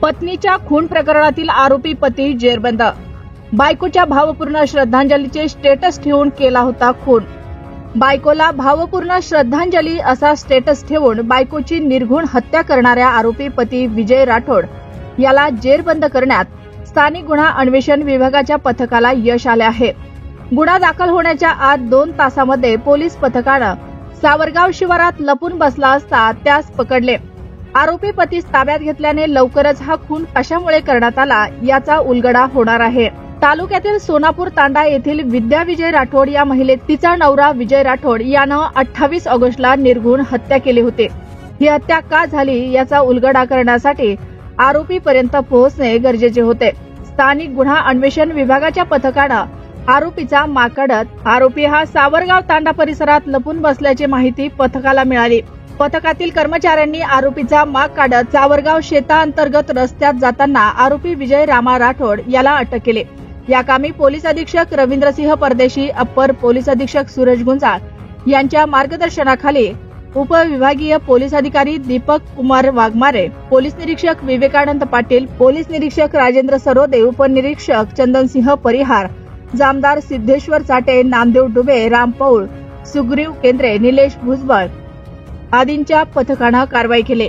पत्नीच्या खून प्रकरणातील आरोपी पती जेरबंद। बायकोच्या भावपूर्ण श्रद्धांजलीचे स्टेटस ठेवून केला होता खून। बायकोला भावपूर्ण श्रद्धांजली असा स्टेटस ठेवून बायकोची निर्घृण हत्या करणाऱ्या आरोपी पती विजय राठोड याला जेरबंद करण्यात स्थानिक गुन्हा अन्वेषण विभागाच्या पथकाला यश आले आहे। गुन्हा दाखल होण्याच्या आत 2 तासामध्ये पोलीस पथकानं सावरगाव शिवारात लपून बसला असता त्यास पकडले। आरोपी पतीस ताब्यात घेतल्याने लवकरच हा खून कशामुळे करण्यात आला याचा उलगडा होणार आहे। तालुक्यातील सोनापूर तांडा येथील विद्या विजय राठोड या महिलेत तिचा नवरा विजय राठोड यानं 28 ऑगस्टला निर्घृण हत्या केली होती। ही हत्या का झाली याचा उलगडा करण्यासाठी आरोपीपर्यंत पोहोचणे गरजेचे होते। स्थानिक गुन्हा अन्वेषण विभागाच्या पथकानं आरोपीचा माग काढत आरोपी हा सावरगाव तांडा परिसरात लपून बसल्याची माहिती पथकाला मिळाली। पथकातील कर्मचाऱ्यांनी आरोपीचा माग काढत सावरगाव शेताअंतर्गत रस्त्यात जाताना आरोपी विजय रामा राठोड याला अटक केली। या कामी पोलीस अधीक्षक रवींद्रसिंह परदेशी, अप्पर पोलीस अधीक्षक सूरज गुंजाळ यांच्या मार्गदर्शनाखाली उपविभागीय पोलीस अधिकारी दीपक कुमार वाघमारे, पोलीस निरीक्षक विवेकानंद पाटील, पोलीस निरीक्षक राजेंद्र सरोदे, उपनिरीक्षक चंदनसिंह परिहार, जामदार सिद्धेश्वर चाटे, नामदेव डुबे, राम पौळ, सुग्रीव केंद्रे, निलेश भुजबळ आदींच्या पथकानं कारवाई केली।